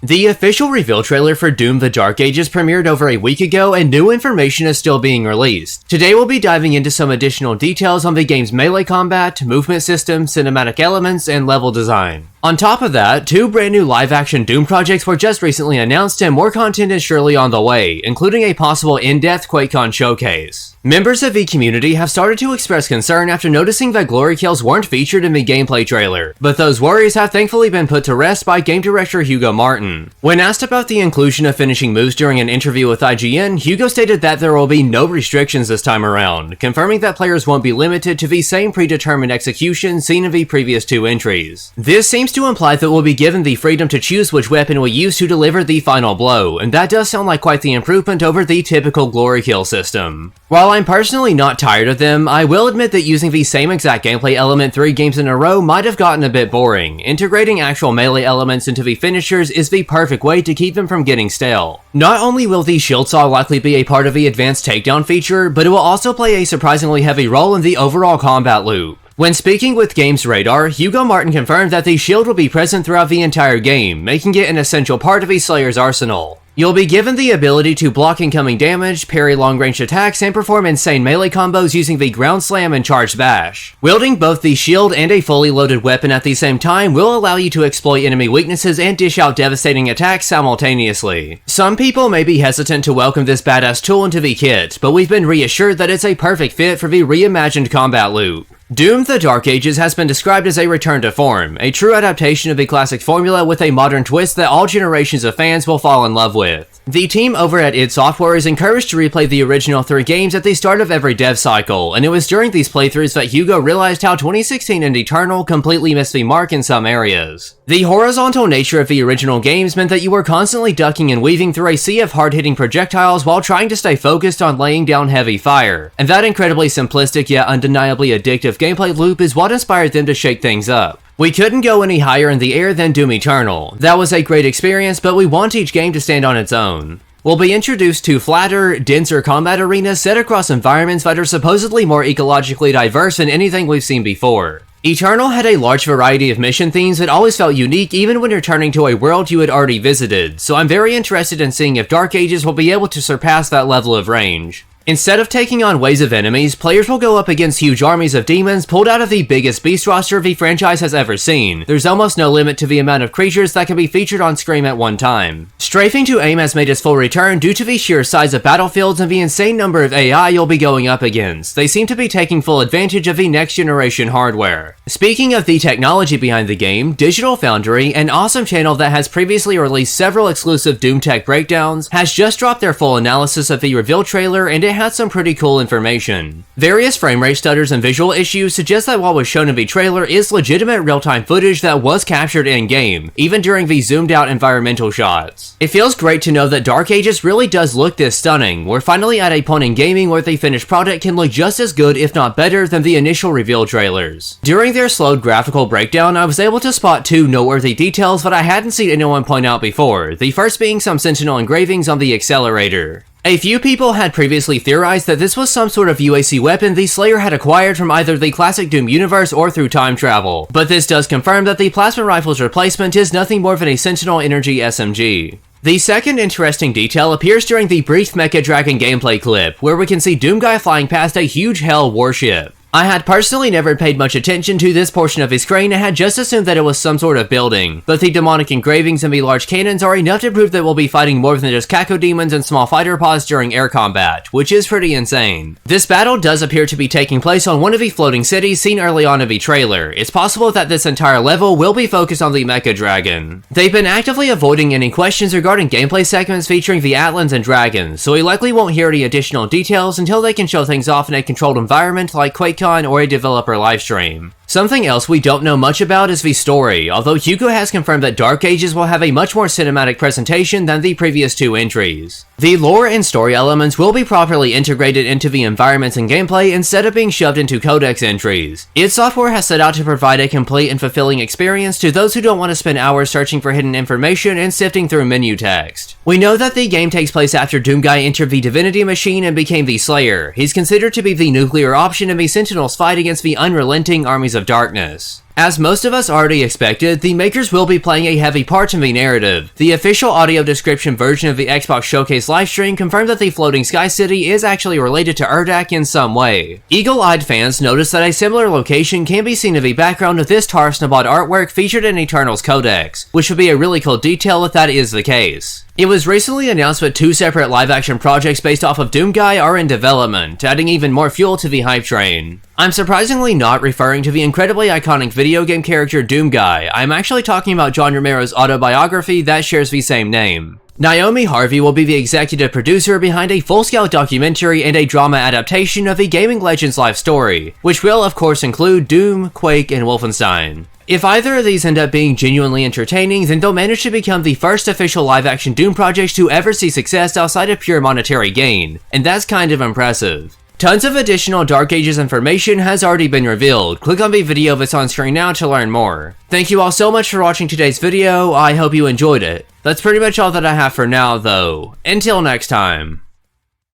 The official reveal trailer for Doom: The Dark Ages premiered over a week ago, and new information is still being released. Today we'll be diving into some additional details on the game's melee combat, movement system, cinematic elements, and level design. On top of that, 2 brand new live-action Doom projects were just recently announced, and more content is surely on the way, including a possible in-depth QuakeCon showcase. Members of the community have started to express concern after noticing that glory kills weren't featured in the gameplay trailer, but those worries have thankfully been put to rest by game director Hugo Martin. When asked about the inclusion of finishing moves during an interview with IGN, Hugo stated that there will be no restrictions this time around, confirming that players won't be limited to the same predetermined execution seen in the previous 2 entries. This seems to imply that we'll be given the freedom to choose which weapon we use to deliver the final blow, and that does sound like quite the improvement over the typical glory kill system. While I'm personally not tired of them, I will admit that using the same exact gameplay element 3 games in a row might have gotten a bit boring. Integrating actual melee elements into the finishers is the perfect way to keep them from getting stale. Not only will the shield saw likely be a part of the advanced takedown feature, but it will also play a surprisingly heavy role in the overall combat loop. When speaking with Games Radar, Hugo Martin confirmed that the shield will be present throughout the entire game, making it an essential part of a Slayer's arsenal. You'll be given the ability to block incoming damage, parry long-range attacks, and perform insane melee combos using the ground slam and charged bash. Wielding both the shield and a fully loaded weapon at the same time will allow you to exploit enemy weaknesses and dish out devastating attacks simultaneously. Some people may be hesitant to welcome this badass tool into the kit, but we've been reassured that it's a perfect fit for the reimagined combat loop. Doom: The Dark Ages has been described as a return to form, a true adaptation of the classic formula with a modern twist that all generations of fans will fall in love with. The team over at id Software is encouraged to replay the original 3 games at the start of every dev cycle, and it was during these playthroughs that Hugo realized how 2016 and Eternal completely missed the mark in some areas. The horizontal nature of the original games meant that you were constantly ducking and weaving through a sea of hard-hitting projectiles while trying to stay focused on laying down heavy fire, and that incredibly simplistic yet undeniably addictive gameplay loop is what inspired them to shake things up. We couldn't go any higher in the air than Doom Eternal. That was a great experience, but we want each game to stand on its own. We'll be introduced to flatter, denser combat arenas set across environments that are supposedly more ecologically diverse than anything we've seen before. Eternal had a large variety of mission themes that always felt unique even when returning to a world you had already visited, so I'm very interested in seeing if Dark Ages will be able to surpass that level of range. Instead of taking on waves of enemies, players will go up against huge armies of demons pulled out of the biggest beast roster the franchise has ever seen. There's almost no limit to the amount of creatures that can be featured on screen at one time. Strafing to aim has made its full return due to the sheer size of battlefields and the insane number of AI you'll be going up against. They seem to be taking full advantage of the next generation hardware. Speaking of the technology behind the game, Digital Foundry, an awesome channel that has previously released several exclusive Doom tech breakdowns, has just dropped their full analysis of the reveal trailer, and it had some pretty cool information. Various frame rate stutters and visual issues suggest that what was shown in the trailer is legitimate real-time footage that was captured in-game, even during the zoomed-out environmental shots. It feels great to know that Dark Ages really does look this stunning. We're finally at a point in gaming where the finished product can look just as good, if not better, than the initial reveal trailers. During their slowed graphical breakdown, I was able to spot 2 noteworthy details that I hadn't seen anyone point out before, the first being some Sentinel engravings on the accelerator. A few people had previously theorized that this was some sort of UAC weapon the Slayer had acquired from either the classic Doom universe or through time travel, but this does confirm that the plasma rifle's replacement is nothing more than a Sentinel Energy SMG. The second interesting detail appears during the brief Mecha Dragon gameplay clip, where we can see Doomguy flying past a huge Hell warship. I had personally never paid much attention to this portion of his crane and had just assumed that it was some sort of building, but the demonic engravings and the large cannons are enough to prove that we'll be fighting more than just cacodemons and small fighter pods during air combat, which is pretty insane. This battle does appear to be taking place on one of the floating cities seen early on in the trailer. It's possible that this entire level will be focused on the Mecha Dragon. They've been actively avoiding any questions regarding gameplay segments featuring the Atlands and Dragons, so we likely won't hear any additional details until they can show things off in a controlled environment like Quake or a developer livestream. Something else we don't know much about is the story, although Hugo has confirmed that Dark Ages will have a much more cinematic presentation than the previous 2 entries. The lore and story elements will be properly integrated into the environments and gameplay instead of being shoved into codex entries. id Software has set out to provide a complete and fulfilling experience to those who don't want to spend hours searching for hidden information and sifting through menu text. We know that the game takes place after Doomguy entered the Divinity Machine and became the Slayer. He's considered to be the nuclear option in the Sentinel's fight against the unrelenting armies of darkness. As most of us already expected, the makers will be playing a heavy part in the narrative. The official audio description version of the Xbox Showcase livestream confirmed that the floating sky city is actually related to Urdak in some way. Eagle-eyed fans noticed that a similar location can be seen in the background of this Tarsnabad artwork featured in Eternal's Codex, which would be a really cool detail if that is the case. It was recently announced that 2 separate live-action projects based off of Doomguy are in development, adding even more fuel to the hype train. I'm surprisingly not referring to the incredibly iconic video game character Doomguy. I'm actually talking about John Romero's autobiography that shares the same name. Naomi Harvey will be the executive producer behind a full-scale documentary and a drama adaptation of the gaming legend's life story, which will of course include Doom, Quake, and Wolfenstein. If either of these end up being genuinely entertaining, then they'll manage to become the first official live-action Doom projects to ever see success outside of pure monetary gain, and that's kind of impressive. Tons of additional Dark Ages information has already been revealed. Click on the video that's on screen now to learn more. Thank you all so much for watching today's video, I hope you enjoyed it. That's pretty much all that I have for now though. Until next time.